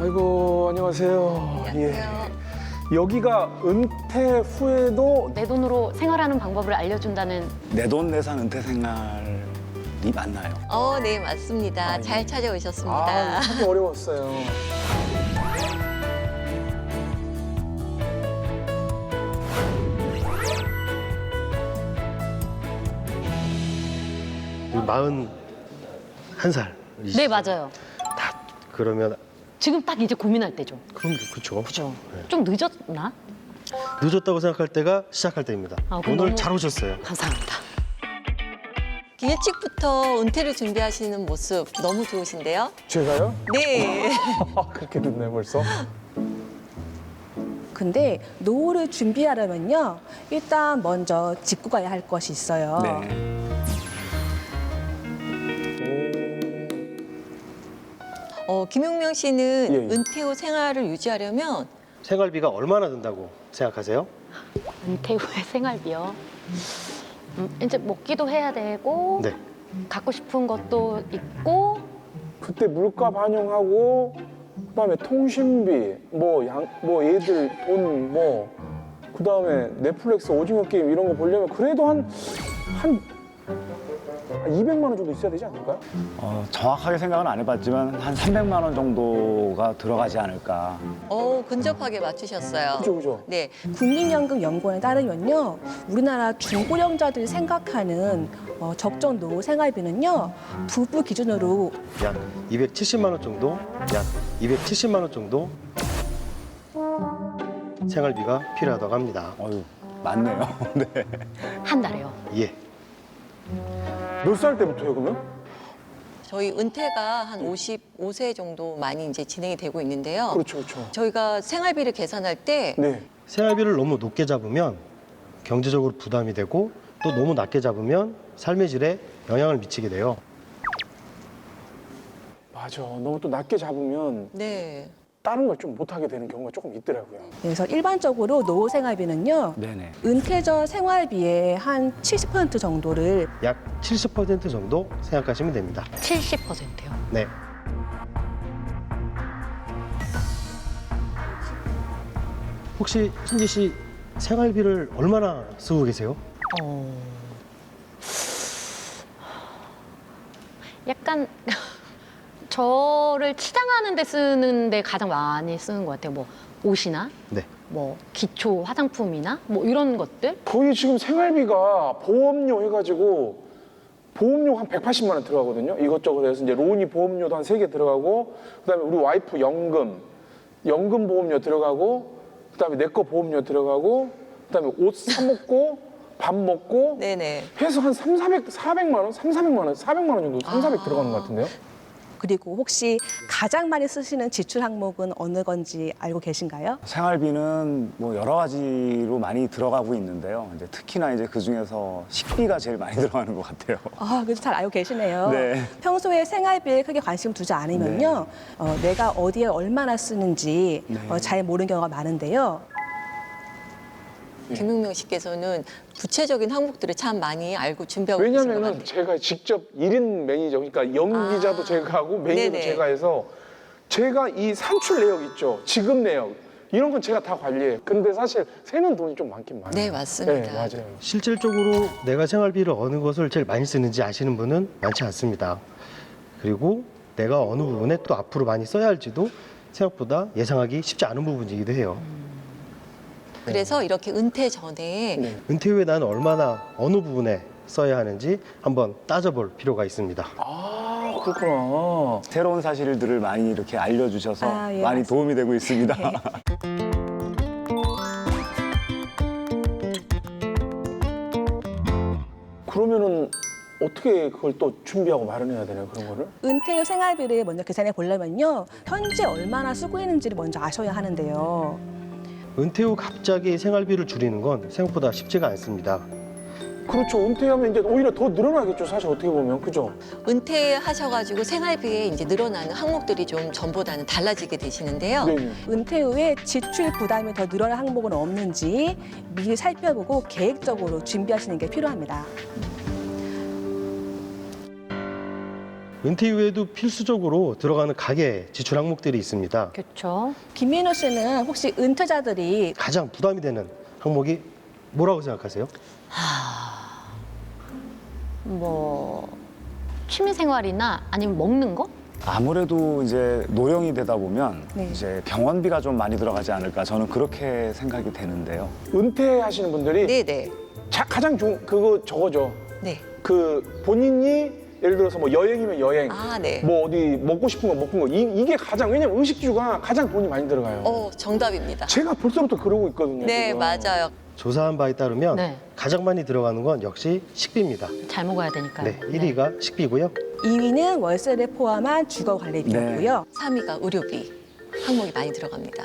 아이고, 안녕하세요. 안녕하세요. 여기가 은퇴 후에도 내 돈으로 생활하는 방법을 알려준다는 내돈내산 은퇴 생활이 맞나요? 네, 맞습니다. 잘 찾아오셨습니다. 찾기 어려웠어요. 마흔 한 살. 네, 맞아요. 그러면 지금 딱 이제 고민할 때죠. 그럼 그렇죠. 그죠? 좀 늦었나? 늦었다고 생각할 때가 시작할 때입니다. 그럼 오늘 너무- 잘 오셨어요. 감사합니다. 일찍부터 은퇴를 준비하시는 모습 너무 좋으신데요? 제가요? 네. 그렇게 됐네, 벌써. 근데 노후를 준비하려면요, 일단 먼저 짚고 가야 할 것이 있어요. 네. 김용명 씨는 예, 예. 은퇴 후 생활을 유지하려면 생활비가 얼마나 든다고 생각하세요? 은퇴 후의 생활비요. 이제 먹기도 해야 되고 네. 갖고 싶은 것도 있고 그때 물가 반영하고 그다음에 통신비, 뭐 애들 돈 그다음에 넷플릭스 오징어 게임 이런 거 보려면 그래도 한 200만 원 정도 있어야 되지 않을까요? 정확하게 생각은 안 해봤지만 한 300만 원 정도가 들어가지 않을까. 근접하게 맞추셨어요. 그죠. 네. 국민연금연구원에 따르면요, 우리나라 중고령자들이 생각하는 적정 노후 생활비는요, 부부 기준으로 약 270만 원 정도, 약 270만 원 정도 생활비가 필요하다고 합니다. 어휴, 맞네요. 네. 한 달에요. 예. 몇 살 때부터요, 그러면? 저희 은퇴가 한 55세 정도 많이 이제 진행이 되고 있는데요. 그렇죠. 저희가 생활비를 계산할 때 네. 생활비를 너무 높게 잡으면 경제적으로 부담이 되고 또 너무 낮게 잡으면 삶의 질에 영향을 미치게 돼요. 맞아. 너무 또 낮게 잡으면 네. 다른 걸 좀 못하게 되는 경우가 조금 있더라고요. 그래서 일반적으로 노후 생활비는요, 네네. 은퇴 전 생활비의 한 70% 정도를 약 70% 정도 생각하시면 됩니다. 70%요. 네. 혹시 신지 씨 생활비를 얼마나 쓰고 계세요? 약간 저를 치장하는 데 쓰는 데 가장 많이 쓰는 것 같아요. 뭐 옷이나 네. 뭐 기초 화장품이나 뭐 이런 것들. 거의 지금 생활비가 보험료 해가지고 보험료 한 180만 원 들어가거든요. 이것저것 해서 이제 로니 보험료도 한 3개 들어가고 그다음에 우리 와이프 연금 보험료 들어가고 그다음에 내 거 보험료 들어가고 그다음에 옷 사 먹고 밥 먹고 네네. 해서 한 400만 원, 400만 원 정도 400 들어가는 것 같은데요. 그리고 혹시 가장 많이 쓰시는 지출 항목은 어느 건지 알고 계신가요? 생활비는 뭐 여러 가지로 많이 들어가고 있는데요. 이제 특히나 이제 그 중에서 식비가 제일 많이 들어가는 것 같아요. 그래서 잘 알고 계시네요. 네. 평소에 생활비에 크게 관심 두지 않으면요, 내가 어디에 얼마나 쓰는지 네. 잘 모르는 경우가 많은데요. 김용명 씨께서는 구체적인 항목들을 참 많이 알고 준비하고 계신 것 왜냐면은 같아요. 제가 직접 1인 매니저, 그러니까 연기자도 제가 하고 매니저도 네네. 제가 해서 제가 이 산출 내역 있죠, 지급 내역 이런 건 제가 다 관리해요. 근데 사실 새는 돈이 좀 많긴 많아요. 네, 맞습니다. 네, 맞아요. 실질적으로 내가 생활비를 어느 것을 제일 많이 쓰는지 아시는 분은 많지 않습니다. 그리고 내가 어느 부분에 또 앞으로 많이 써야 할지도 생각보다 예상하기 쉽지 않은 부분이기도 해요. 그래서 이렇게 은퇴 전에 네. 은퇴 후에 나는 얼마나 어느 부분에 써야 하는지 한번 따져볼 필요가 있습니다. 아, 그렇구나. 새로운 사실들을 많이 이렇게 알려주셔서 예, 많이 맞습니다. 도움이 되고 있습니다. 그러면은 어떻게 그걸 또 준비하고 마련해야 되나요, 그런 거를? 은퇴 후 생활비를 먼저 계산해 보려면요, 현재 얼마나 쓰고 있는지를 먼저 아셔야 하는데요. 은퇴 후 갑자기 생활비를 줄이는 건 생각보다 쉽지가 않습니다. 그렇죠. 은퇴하면 이제 오히려 더 늘어나겠죠, 사실 어떻게 보면. 그죠? 은퇴하셔가지고 생활비에 이제 늘어나는 항목들이 좀 전보다는 달라지게 되시는데요. 네. 은퇴 후에 지출 부담이 더 늘어날 항목은 없는지 미리 살펴보고 계획적으로 준비하시는 게 필요합니다. 은퇴 이후에도 필수적으로 들어가는 가계 지출 항목들이 있습니다. 그렇죠. 김민호 씨는 혹시 은퇴자들이 가장 부담이 되는 항목이 뭐라고 생각하세요? 뭐 취미 생활이나 아니면 먹는 거? 아무래도 이제 노령이 되다 보면 네. 이제 병원비가 좀 많이 들어가지 않을까 저는 그렇게 생각이 되는데요. 은퇴하시는 분들이 네네. 가장 좋은 그거 저거죠. 네. 그 본인이 예를 들어서 뭐 여행이면 여행, 아, 네. 뭐 어디 먹고 싶은 거 먹는 거 이게 가장 왜냐면 의식주가 가장 돈이 많이 들어가요. 정답입니다. 제가 벌써부터 그러고 있거든요. 네, 지금. 맞아요. 조사한 바에 따르면 네. 가장 많이 들어가는 건 역시 식비입니다. 잘 먹어야 되니까요. 네, 1위가 식비고요. 2위는 월세를 포함한 주거 관리비였고요. 3위가 의료비 항목이 많이 들어갑니다.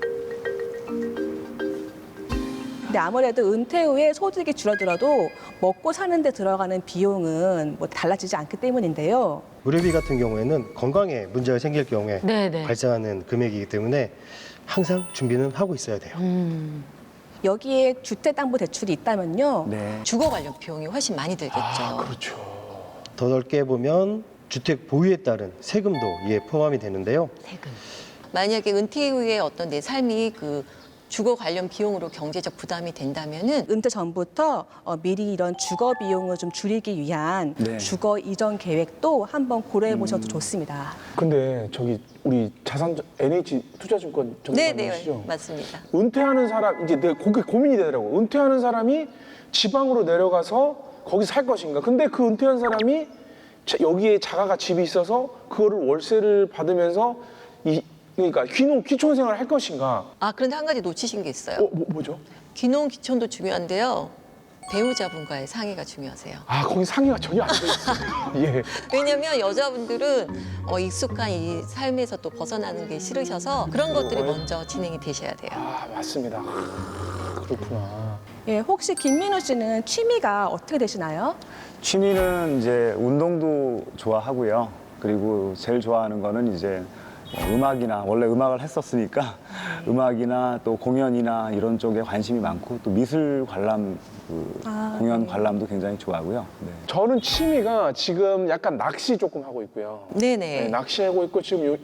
근데 아무래도 은퇴 후에 소득이 줄어들어도 먹고 사는 데 들어가는 비용은 뭐 달라지지 않기 때문인데요. 의료비 같은 경우에는 건강에 문제가 생길 경우에 네네. 발생하는 금액이기 때문에 항상 준비는 하고 있어야 돼요. 여기에 주택담보대출이 있다면요. 네. 주거 관련 비용이 훨씬 많이 들겠죠. 그렇죠. 더 넓게 보면 주택 보유에 따른 세금도 이에 포함이 되는데요. 세금. 만약에 은퇴 이후에 어떤 내 삶이 그 주거 관련 비용으로 경제적 부담이 된다면은 은퇴 전부터 미리 이런 주거 비용을 좀 줄이기 위한 네. 주거 이전 계획도 한번 고려해 보셔도 좋습니다. 근데 저기 우리 NH 투자증권 네네, 정관이시죠? 맞습니다. 은퇴하는 사람 이제 내가 그게 고민이 되더라고. 은퇴하는 사람이 지방으로 내려가서 거기 살 것인가? 근데 그 은퇴한 사람이 여기에 자가가 집이 있어서 그거를 월세를 받으면서 그러니까 귀촌 생활을 할 것인가? 그런데 한 가지 놓치신 게 있어요. 뭐죠? 귀농 귀촌도 중요한데요. 배우자분과의 상의가 중요하세요. 거기 상의가 전혀 안 돼 있어요. 예. 왜냐면 여자분들은 익숙한 이 삶에서 또 벗어나는 게 싫으셔서 그런 것들이 먼저 진행이 되셔야 돼요. 맞습니다. 그렇구나. 예, 혹시 김민호 씨는 취미가 어떻게 되시나요? 취미는 이제 운동도 좋아하고요. 그리고 제일 좋아하는 거는 이제 음악이나 원래 음악을 했었으니까 음악이나 또 공연이나 이런 쪽에 관심이 많고 또 미술 관람 공연 네. 관람도 굉장히 좋아하고요. 네. 저는 취미가 지금 약간 낚시 조금 하고 있고요. 네네. 네, 낚시하고 있고 지금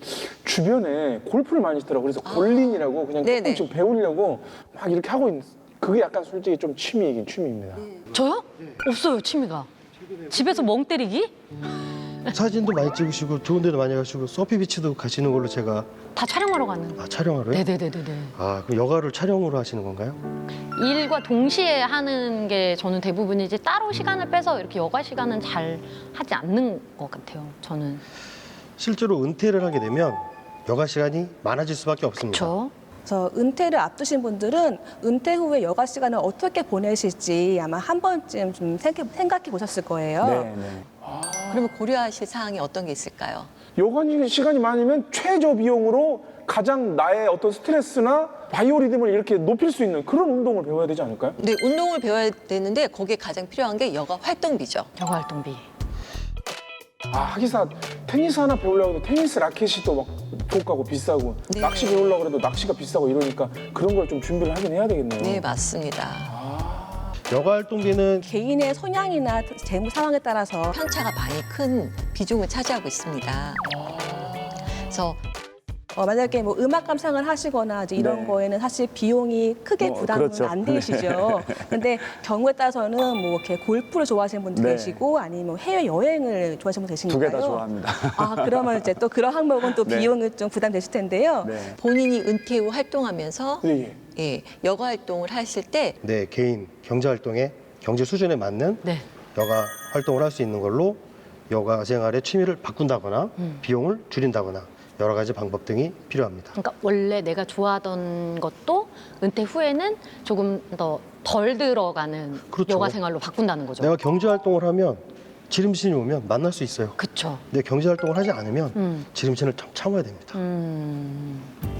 주변에 골프를 많이 치더라고요. 그래서 골린이라고 그냥 네네. 조금 지금 배우려고 막 이렇게 하고 있는 그게 약간 솔직히 좀 취미이긴 취미입니다. 저요? 없어요, 취미가. 집에서 멍 때리기? 사진도 많이 찍으시고 좋은 데도 많이 가시고 서피비치도 가시는 걸로 제가 다 촬영하러 가는. 촬영하러요? 네네네네. 그럼 여가를 촬영으로 하시는 건가요? 일과 동시에 하는 게 저는 대부분이지 따로 시간을 빼서 이렇게 여가 시간은 잘 하지 않는 것 같아요. 저는. 실제로 은퇴를 하게 되면 여가 시간이 많아질 수밖에 없습니다. 그렇죠. 그래서 은퇴를 앞두신 분들은 은퇴 후에 여가 시간을 어떻게 보내실지 아마 한 번쯤 좀 생각해 보셨을 거예요. 네, 네. 그러면 고려하실 사항이 어떤 게 있을까요? 여가 시간이 많으면 최저 비용으로 가장 나의 어떤 스트레스나 바이오리듬을 이렇게 높일 수 있는 그런 운동을 배워야 되지 않을까요? 네, 운동을 배워야 되는데 거기에 가장 필요한 게 여가 활동비죠. 여가 활동비. 하기사 테니스 하나 배우려고 해도 테니스 라켓이 또 막 고가고 비싸고 네. 낚시 배우려고 해도 낚시가 비싸고 이러니까 그런 걸 좀 준비를 하긴 해야 되겠네요. 네, 맞습니다. 여가 활동비는 개인의 성향이나 재무 상황에 따라서 편차가 많이 큰 비중을 차지하고 있습니다. 그래서 만약에 뭐 음악 감상을 하시거나 이제 이런 네. 거에는 사실 비용이 크게 부담은 그렇죠. 안 되시죠. 근데 경우에 따라서는 뭐 이렇게 골프를 좋아하시는 분도 네. 계시고 아니면 뭐 해외 여행을 좋아하시는 분 두 계시니까요. 개 다 좋아합니다. 그러면 이제 또 그런 항목은 또 네. 비용은 좀 부담되실 텐데요. 네. 본인이 은퇴 후 활동하면서 예. 여가 활동을 하실 때 네, 개인 경제 활동의 경제 수준에 맞는 네. 여가 활동을 할 수 있는 걸로 여가 생활의 취미를 바꾼다거나 비용을 줄인다거나 여러 가지 방법 등이 필요합니다. 그러니까 원래 내가 좋아하던 것도 은퇴 후에는 조금 더 덜 들어가는 그렇죠. 여가 생활로 바꾼다는 거죠. 내가 경제 활동을 하면 지름신이 오면 만날 수 있어요. 그렇죠. 근데 경제 활동을 하지 않으면 지름신을 참 참아야 됩니다.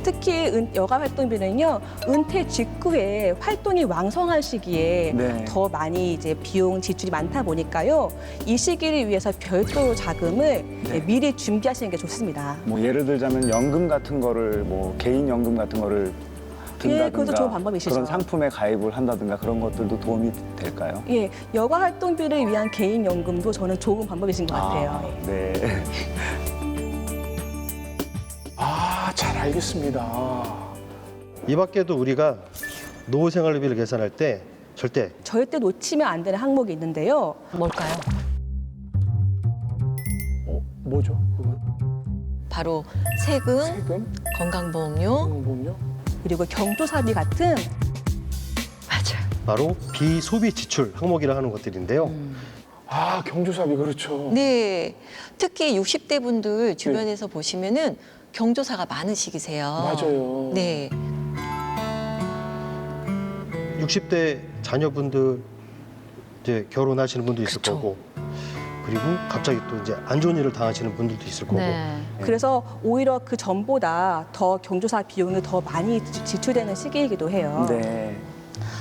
특히 여가 활동비는요 은퇴 직후에 활동이 왕성한 시기에 네. 더 많이 이제 비용 지출이 많다 보니까요 이 시기를 위해서 별도 자금을 미리 준비하시는 게 좋습니다. 뭐 예를 들자면 연금 같은 거를 뭐 개인 연금 같은 거를 든다든가 그것도 좋은 방법이시죠. 그런 상품에 가입을 한다든가 그런 것들도 도움이 될까요? 예, 여가 활동비를 위한 개인 연금도 저는 좋은 방법이신 것 같아요. 네. 잘 알겠습니다. 이 밖에도 우리가 노후 생활비를 계산할 때 절대 놓치면 안 되는 항목이 있는데요. 뭘까요? 뭐죠? 그건? 바로 세금, 세금? 건강보험료, 보험료? 그리고 경조사비 같은 맞아요. 바로 비소비 지출 항목이라 하는 것들인데요. 아, 경조사비 그렇죠. 네, 특히 60대 분들 주변에서 보시면은 경조사가 많으시기세요. 맞아요. 네, 60대 자녀분들 이제 결혼하시는 분도 있을 그쵸. 거고, 그리고 갑자기 또 이제 안 좋은 일을 당하시는 분들도 있을 거고. 네. 그래서 오히려 그 전보다 더 경조사 비용이 더 많이 지출되는 시기이기도 해요. 네.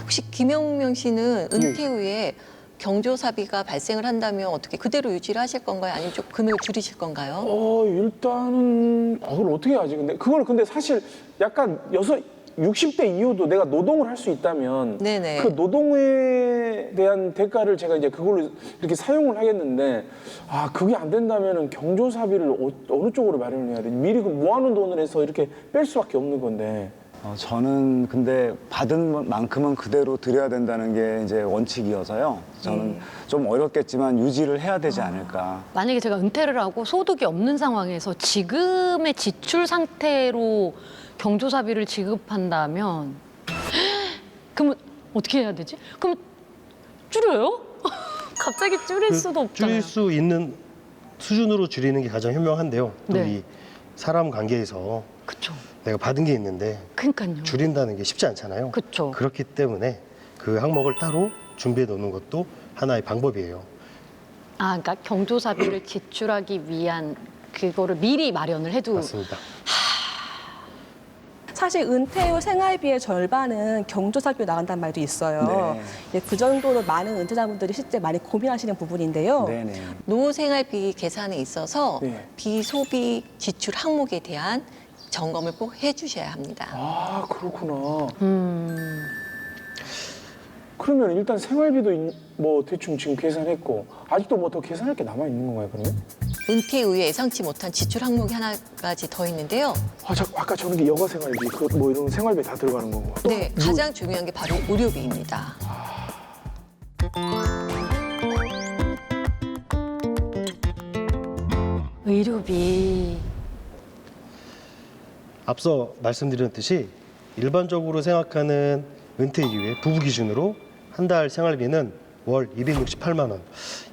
혹시 김영명 씨는 네. 은퇴 후에 경조사비가 발생을 한다면 어떻게 그대로 유지를 하실 건가요? 아니면 좀 금액을 줄이실 건가요? 일단은 그걸 어떻게 하지? 근데 그걸 근데 사실 약간 60대 이후도 내가 노동을 할 수 있다면 네네. 그 노동에 대한 대가를 제가 이제 그걸로 이렇게 사용을 하겠는데 그게 안 된다면은 경조사비를 어느 쪽으로 마련을 해야 돼? 미리 그 모아놓은 돈을 해서 이렇게 뺄 수밖에 없는 건데. 저는 근데 받은 만큼은 그대로 드려야 된다는 게 이제 원칙이어서요. 저는 좀 어렵겠지만 유지를 해야 되지 않을까. 만약에 제가 은퇴를 하고 소득이 없는 상황에서 지금의 지출 상태로 경조사비를 지급한다면 그러면 어떻게 해야 되지? 그럼 줄여요? 갑자기 줄일 수도 없잖아요. 줄일 수 있는 수준으로 줄이는 게 가장 현명한데요. 또 네. 이 사람 관계에서 그렇죠. 내가 받은 게 있는데 그러니까요. 줄인다는 게 쉽지 않잖아요. 그쵸. 그렇기 때문에 그 항목을 따로 준비해 놓는 것도 하나의 방법이에요. 그러니까 경조사비를 지출하기 위한 그거를 미리 마련을 해두고. 맞습니다. 사실 은퇴 후 생활비의 절반은 경조사비로 나간다는 말도 있어요. 네. 그 정도로 많은 은퇴자분들이 실제 많이 고민하시는 부분인데요. 네네. 노후 생활비 계산에 있어서 네. 비소비 지출 항목에 대한 점검을 꼭 해주셔야 합니다. 그렇구나. 그러면 일단 생활비도 뭐 대충 지금 계산했고 아직도 뭐 더 계산할 게 남아 있는 건가요, 그러면? 은퇴 이후에 예상치 못한 지출 항목이 하나까지 더 있는데요. 아까 저는 게 여가 생활비, 뭐 이런 생활비 다 들어가는 거고. 또 네, 가장 중요한 게 바로 의료비입니다. 의료비. 앞서 말씀드렸듯이 일반적으로 생각하는 은퇴 이후에 부부 기준으로 한 달 생활비는 월 268만 원,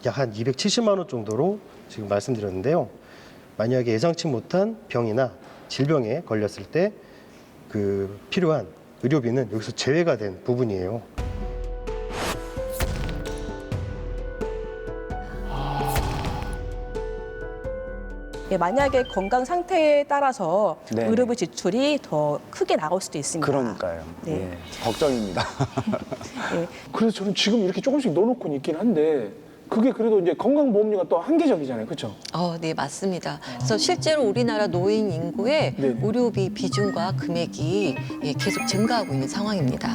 약 한 270만 원 정도로 지금 말씀드렸는데요. 만약에 예상치 못한 병이나 질병에 걸렸을 때 그 필요한 의료비는 여기서 제외가 된 부분이에요. 만약에 건강 상태에 따라서 네네. 의료비 지출이 더 크게 나올 수도 있습니다. 그러니까요. 네. 예. 걱정입니다. 예. 그래서 저는 지금 이렇게 조금씩 넣어놓고는 있긴 한데 그게 그래도 이제 건강보험료가 또 한계적이잖아요, 그렇죠? 네, 맞습니다. 그래서 실제로 우리나라 노인 인구의 네. 의료비 비중과 금액이 계속 증가하고 있는 상황입니다.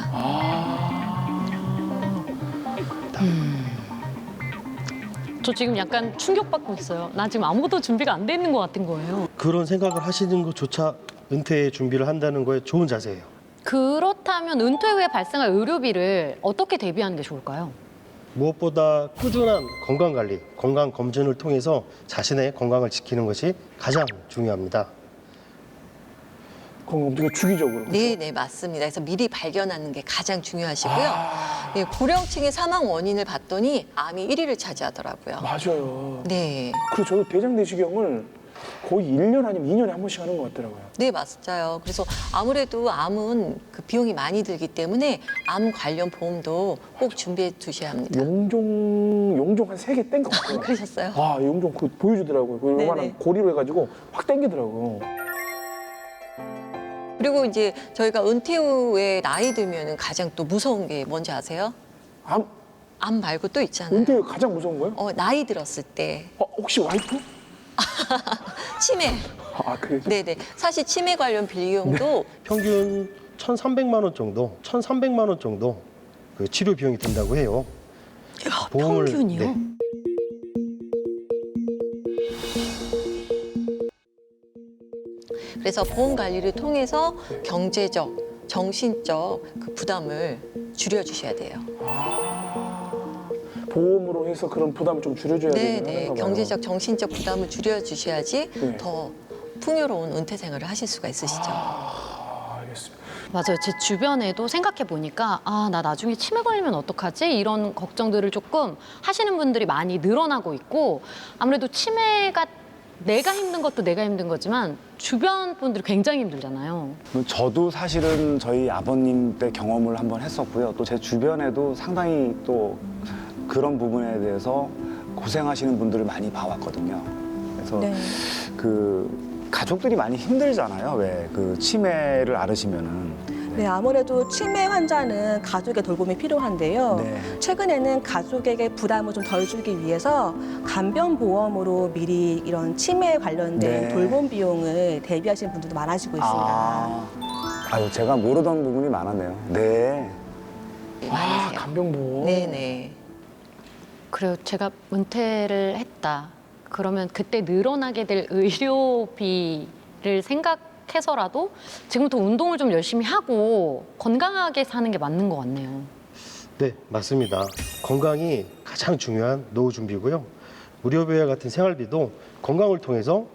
저 지금 약간 충격받고 있어요. 나 지금 아무것도 준비가 안 돼 있는 것 같은 거예요. 그런 생각을 하시는 것조차 은퇴 준비를 한다는 거에 좋은 자세예요. 그렇다면 은퇴 후에 발생할 의료비를 어떻게 대비하는 게 좋을까요? 무엇보다 꾸준한 건강관리, 건강검진을 통해서 자신의 건강을 지키는 것이 가장 중요합니다. 건강검진가 주기적으로. 네, 네, 맞습니다. 그래서 미리 발견하는 게 가장 중요하시고요. 고령층의 사망 원인을 봤더니 암이 1위를 차지하더라고요. 맞아요. 네. 그리고 저도 대장 내시경을 거의 1년 아니면 2년에 한 번씩 하는 것 같더라고요. 네, 맞아요. 그래서 아무래도 암은 그 비용이 많이 들기 때문에 암 관련 보험도 꼭 준비해 두셔야 합니다. 용종 한 3개 땡겼어요. 그러셨어요? 용종 그거 보여주더라고요. 그 네네. 요만한 고리로 해가지고 확 땡기더라고요. 그리고 이제 저희가 은퇴 후에 나이 들면 가장 또 무서운 게 뭔지 아세요? 암 말고 또 있잖아요. 은퇴 가장 무서운 거예요? 나이 들었을 때 혹시 와이프? 치매. 그래요? 네네. 사실 치매 관련 비용도 평균 1,300만 원 정도 그 치료 비용이 든다고 해요. 평균이요? 네. 그래서 보험 관리를 통해서 경제적, 정신적 그 부담을 줄여주셔야 돼요. 보험으로 해서 그런 부담을 좀 줄여줘야 네, 되는 네. 건가 봐요. 경제적, 정신적 부담을 줄여주셔야지 네. 더 풍요로운 은퇴 생활을 하실 수가 있으시죠. 알겠습니다. 맞아요. 제 주변에도 생각해 보니까 아, 나 나중에 치매 걸리면 어떡하지? 이런 걱정들을 조금 하시는 분들이 많이 늘어나고 있고 아무래도 치매가 내가 힘든 것도 내가 힘든 거지만 주변 분들이 굉장히 힘들잖아요. 저도 사실은 저희 아버님 때 경험을 한번 했었고요. 또 제 주변에도 상당히 또 그런 부분에 대해서 고생하시는 분들을 많이 봐왔거든요. 그래서 네. 그 가족들이 많이 힘들잖아요. 왜 그 치매를 앓으시면은. 네, 아무래도 치매 환자는 가족의 돌봄이 필요한데요. 네. 최근에는 가족에게 부담을 좀 덜 주기 위해서 간병보험으로 미리 이런 치매에 관련된 네. 돌봄 비용을 대비하시는 분들도 많아지고 있습니다. 아유, 제가 모르던 부분이 많았네요. 네. 네, 많이 아, 세요. 간병보험. 네네. 그래요. 제가 은퇴를 했다. 그러면 그때 늘어나게 될 의료비를 생각해서라도 지금부터 운동을 좀 열심히 하고 건강하게 사는 게 맞는 것 같네요. 네, 맞습니다. 건강이 가장 중요한 노후 준비고요. 의료비와 같은 생활비도 건강을 통해서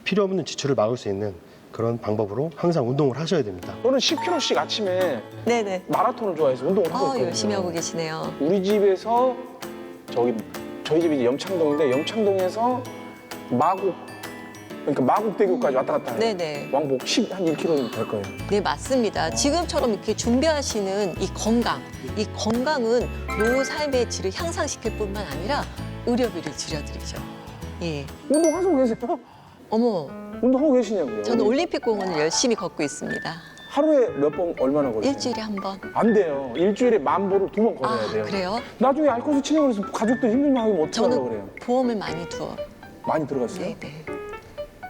필요 없는 지출을 막을 수 있는 그런 방법으로 항상 운동을 하셔야 됩니다. 저는 10km씩 아침에 네네. 마라톤을 좋아해서 운동을 하고 있거든요. 열심히 하고 계시네요. 우리 집에서 저희 집이 이제 염창동인데 염창동에서 마곡 그러니까 마곡대교까지 왔다 갔다 해요. 네네. 왕복 한 1km 될 거예요. 네, 맞습니다. 지금처럼 이렇게 준비하시는 이 건강은 노후 삶의 질을 향상시킬 뿐만 아니라 의료비를 줄여드리죠. 예. 운동하고 계세요? 어머, 운동하고 계시냐고요? 저는 올림픽 공원을 열심히 걷고 있습니다. 하루에 몇 번 얼마나 걸으세요? 일주일에 한 번. 안 돼요. 일주일에 10,000보를 2번 걸어야 돼요. 그래요? 나중에 알코올 치매로 해서 가족들 힘들면 하면 어떡하려고 저는 그래요? 보험을 많이 두어. 많이 들어갔어요? 네네.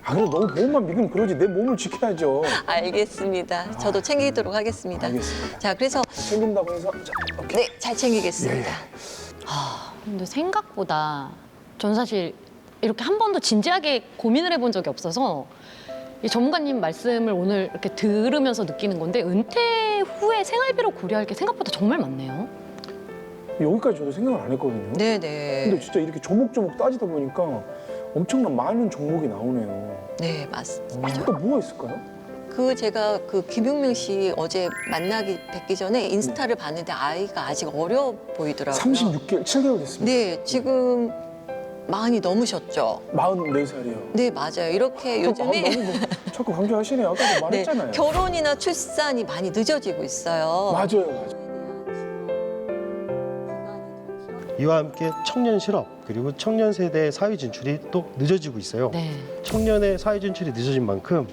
아, 그래 너무 보험만 믿으면 그러지. 내 몸을 지켜야죠. 알겠습니다. 저도 챙기도록 하겠습니다. 알겠습니다. 자, 그래서 챙긴다고 해서 자, 오케이. 네, 잘 챙기겠습니다. 근데 생각보다 전 사실 이렇게 한 번도 진지하게 고민을 해본 적이 없어서 이 전문가님 말씀을 오늘 이렇게 들으면서 느끼는 건데 은퇴 후에 생활비로 고려할 게 생각보다 정말 많네요. 여기까지 저도 생각을 안 했거든요. 네네. 근데 진짜 이렇게 조목조목 따지다 보니까 엄청난 많은 종목이 나오네요. 네, 맞습니다. 또 뭐가 있을까요? 제가 김용명 씨 어제 뵙기 전에 인스타를 봤는데 아이가 아직 어려 보이더라고요. 36개월, 7개월 됐습니다. 네, 지금 많이 넘으셨죠? 44살이요. 네, 맞아요. 이렇게 요즘에 자꾸 강조하시네요. 아까도 네, 말했잖아요. 결혼이나 출산이 많이 늦어지고 있어요. 맞아요. 이와 함께 청년 실업 그리고 청년 세대의 사회 진출이 또 늦어지고 있어요. 네. 청년의 사회 진출이 늦어진 만큼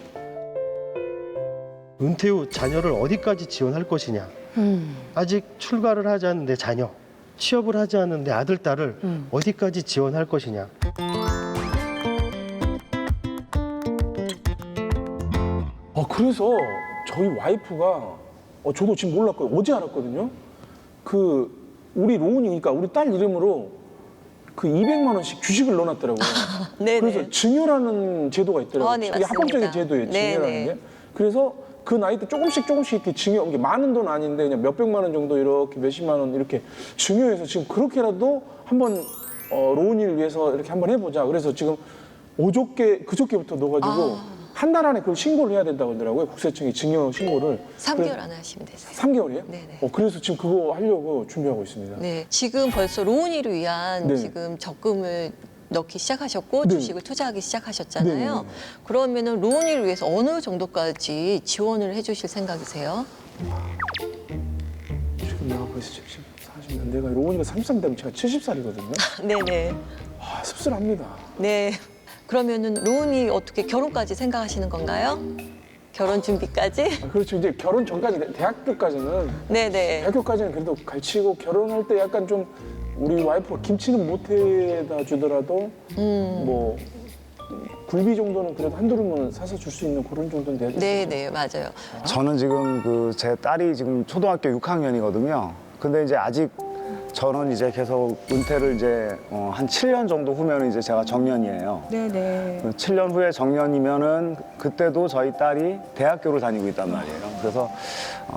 은퇴 후 자녀를 어디까지 지원할 것이냐. 아직 출가를 하지 않은 내 자녀, 취업을 하지 않은 내 아들, 딸을 어디까지 지원할 것이냐. 그래서 저희 와이프가 저도 지금 몰랐고요. 어제 알았거든요. 우리 로운이니까 우리 딸 이름으로 200만 원씩 주식을 넣어놨더라고요. 네네. 그래서 증여라는 제도가 있더라고요. 네, 이게 맞습니다. 합법적인 제도예요. 네네. 증여라는 게. 그래서 그 나이 때 조금씩 이렇게 증여, 이게 많은 돈 아닌데 그냥 몇백만 원 정도 이렇게 몇십만 원 이렇게 증여해서 지금 그렇게라도 한번 로운이를 위해서 이렇게 한번 해보자. 그래서 지금 그저께부터 넣어가지고 한 달 안에 그걸 신고를 해야 된다고 하더라고요. 국세청이 증여 신고를. 3개월 안에 하시면 되세요. 3개월이에요? 네네. 그래서 지금 그거 하려고 준비하고 있습니다. 네, 지금 벌써 로운이를 위한 네. 지금 적금을 넣기 시작하셨고 네. 주식을 투자하기 시작하셨잖아요. 네. 그러면은 로운이를 위해서 어느 정도까지 지원을 해주실 생각이세요? 지금 내가 벌써 40년, 내가 로운이가 33 되면 제가 70살이거든요. 네네. 씁쓸합니다. 네. 그러면은 로운이 어떻게 결혼까지 생각하시는 건가요? 결혼 준비까지? 그렇죠. 이제 결혼 전까지, 네네. 대학교까지는 그래도 갈치고 결혼할 때 약간 좀 우리 와이프가 김치는 못 해다 주더라도 뭐 굴비 정도는 그래도 한두 그릇은 사서 줄 수 있는 그런 정도는 돼야 되죠. 네네, 맞아요. 저는 지금 제 딸이 지금 초등학교 6학년이거든요. 근데 이제 아직 저는 이제 계속 은퇴를 이제 한 7년 정도 후면 이제 제가 정년이에요. 네네. 7년 후에 정년이면은 그때도 저희 딸이 대학교를 다니고 있단 말이에요. 그래서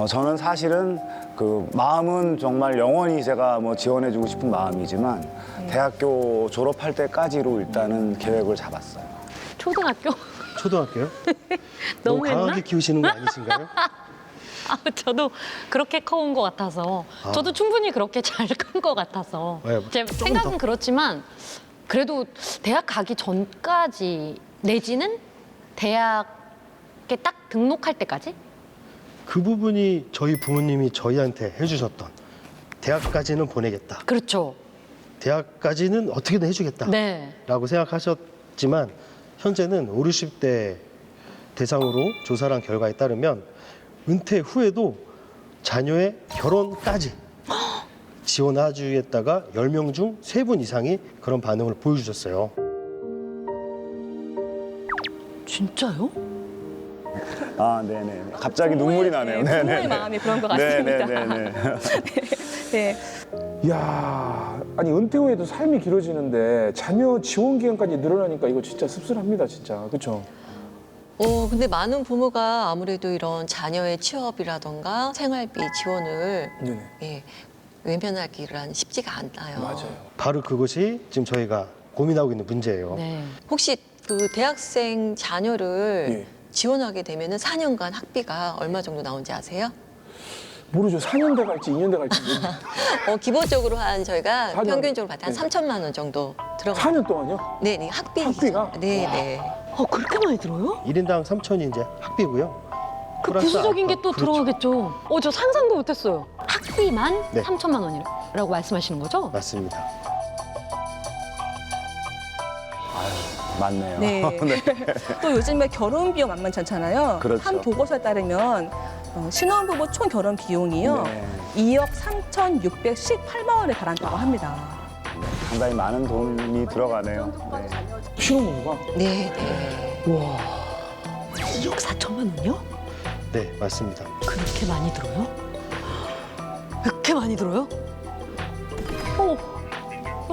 저는 사실은 그 마음은 정말 영원히 제가 뭐 지원해주고 싶은 마음이지만 대학교 졸업할 때까지로 일단은 계획을 잡았어요. 초등학교? 초등학교요? 너무 했나? 강하게 키우시는 거 아니신가요? 아, 저도 그렇게 커온 것 같아서 저도 충분히 그렇게 잘 큰 것 같아서 네, 제 조금 생각은 더. 그렇지만 그래도 대학 가기 전까지 내지는 대학에 딱 등록할 때까지 그 부분이 저희 부모님이 저희한테 해주셨던 대학까지는 보내겠다. 그렇죠. 대학까지는 어떻게든 해주겠다. 네. 라고 생각하셨지만 현재는 5, 60대 대상으로 조사한 결과에 따르면 은퇴 후에도 자녀의 결혼까지 지원해주겠다가 10명 중 3분 이상이 그런 반응을 보여주셨어요. 진짜요? 아, 네네. 갑자기 눈물이 나네요. 부모의 마음이 그런 것 같습니다. 네네네. 네. 이야, 아니 은퇴 후에도 삶이 길어지는데 자녀 지원 기간까지 늘어나니까 이거 진짜 씁쓸합니다, 진짜. 그렇죠? 근데 많은 부모가 아무래도 이런 자녀의 취업이라던가 생활비 지원을 네네. 예, 외면하기란 쉽지가 않아요. 맞아요. 바로 그것이 지금 저희가 고민하고 있는 문제예요. 네. 혹시 그 대학생 자녀를 예. 지원하게 되면은 4년간 학비가 얼마 정도 나오는지 아세요? 모르죠. 4년대 갈지 2년대 갈지 모르죠. 기본적으로 한 저희가 4년. 평균적으로 봤을 때 한 네. 3천만 원 정도 들어가. 4년 동안요? 네, 네, 학비. 학비가? 네, 네. 그렇게 많이 들어요? 1인당 3천이 이제 학비고요. 그 플러스 부수적인 게 알파. 또 그렇죠. 들어가겠죠. 저 상상도 못했어요. 학비만 네. 3천만 원이라고 말씀하시는 거죠? 맞습니다. 맞네요. 네. 또 요즘에 결혼 비용 만만찮잖아요. 그렇죠. 한 보고서에 따르면 신혼부부 총 결혼 비용이요. 네. 2억 3,618만 원에 달한다고 합니다. 상당히 많은 돈이 들어가네요. 네. 신혼부부가? 네, 네. 와. 2억 4천만 원이요? 네, 맞습니다. 그렇게 많이 들어요? 그렇게 많이 들어요?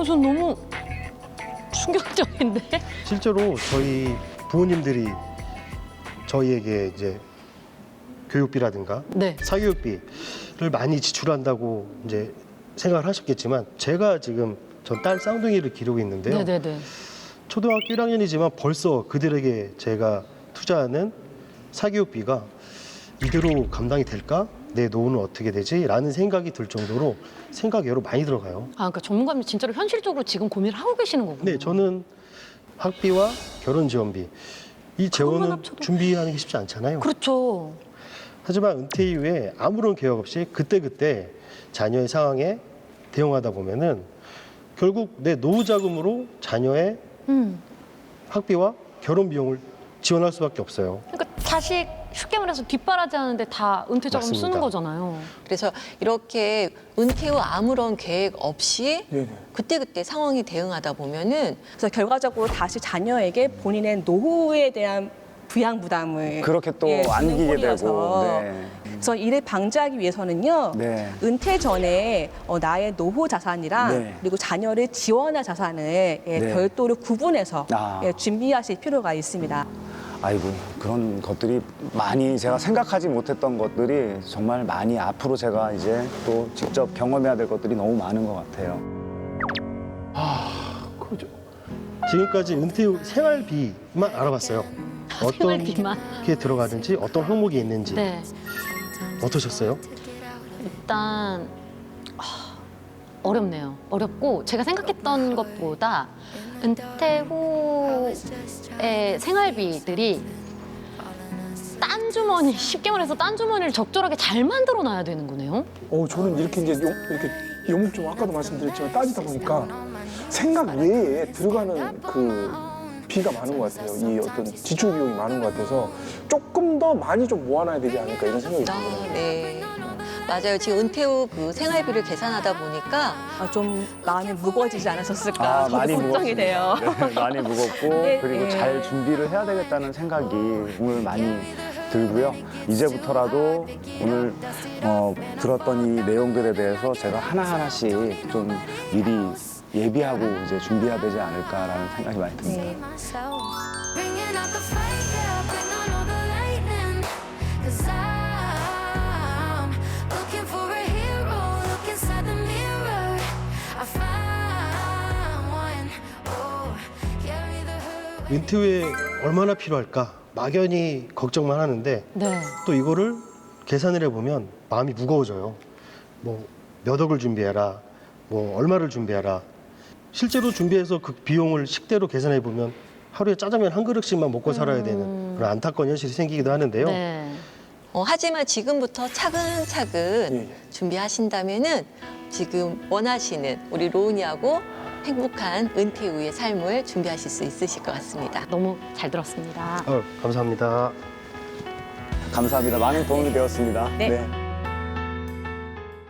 전 너무 충격적인데? 실제로 저희 부모님들이 저희에게 이제 교육비라든가 네. 사교육비를 많이 지출한다고 이제 생각을 하셨겠지만 제가 지금 전 딸 쌍둥이를 기르고 있는데요. 네네네. 초등학교 1학년이지만 벌써 그들에게 제가 투자하는 사교육비가 이대로 감당이 될까? 내 노후는 어떻게 되지? 라는 생각이 들 정도로 생각이 여러 많이 들어가요. 그러니까 전문가님 진짜로 현실적으로 지금 고민을 하고 계시는 거군요. 네, 저는 학비와 결혼 지원비 이 재원은 준비하는 게 쉽지 않잖아요. 그렇죠. 하지만 은퇴 이후에 아무런 계획 없이 그때그때 자녀의 상황에 대응하다 보면은 결국 내 노후 자금으로 자녀의 학비와 결혼 비용을 지원할 수밖에 없어요. 그러니까 자식 쉽게 말해서 뒷바라지 하는데 다 은퇴 자금 맞습니다. 쓰는 거잖아요. 그래서 이렇게 은퇴 후 아무런 계획 없이 네네. 그때그때 상황에 대응하다 보면은 그래서 결과적으로 다시 자녀에게 본인의 노후에 대한 부양 부담을 그렇게 또 주는 안기게 꼴이어서 되고. 네. 그래서 이를 방지하기 위해서는요. 네. 은퇴 전에 나의 노후 자산이랑 네. 그리고 자녀를 지원할 자산을 네. 별도로 구분해서 아. 준비하실 필요가 있습니다. 아이고, 그런 것들이 많이 제가 생각하지 못했던 것들이 정말 많이 앞으로 제가 이제 또 직접 경험해야 될 것들이 너무 많은 것 같아요. 그죠. 지금까지 은퇴 후 생활비만 알아봤어요. 어떤 생활비만. 게 들어가는지 어떤 항목이 있는지 네. 어떠셨어요? 일단 어렵네요. 어렵고 제가 생각했던 것보다 은퇴 후의 생활비들이 딴 주머니, 쉽게 말해서 딴 주머니를 적절하게 잘 만들어 놔야 되는 거네요. 저는 이렇게 이제 이렇게 요목 좀 아까도 말씀드렸지만 따지다 보니까 생각 외에 들어가는 그 비가 많은 것 같아요. 이 어떤 지출 비용이 많은 것 같아서 조금 더 많이 좀 모아놔야 되지 않을까 이런 생각이 듭니다. 네. 맞아요. 지금 은퇴 후 그 생활비를 계산하다 보니까 좀 마음이 무거워지지 않으셨을까 저도 많이 걱정이 돼요. 네, 많이 무겁고 네, 그리고 네. 잘 준비를 해야 되겠다는 생각이 오늘 많이 들고요. 이제부터라도 오늘 들었던 이 내용들에 대해서 제가 하나하나씩 좀 미리 예비하고 이제 준비해야 되지 않을까라는 생각이 많이 듭니다. 네. Bringing out the fire, bring on all the lightning. 'Cause I'm looking for a hero, look inside the mirror. I found one. Oh, carry the hurt. 은퇴 후에 얼마나 필요할까 막연히 걱정만 하는데 네. 또 이거를 계산을 해보면 마음이 무거워져요. 뭐 몇 억을 준비해라, 뭐 얼마를 준비해라. 실제로 준비해서 그 비용을 식대로 계산해 보면 하루에 짜장면 한 그릇씩만 먹고 살아야 되는 그런 안타까운 현실이 생기기도 하는데요. 네. 하지만 지금부터 차근차근 예. 준비하신다면은 지금 원하시는 우리 로운이하고 행복한 은퇴 후의 삶을 준비하실 수 있으실 것 같습니다. 너무 잘 들었습니다. 감사합니다. 감사합니다. 많은 도움이 되었습니다. 네. 네.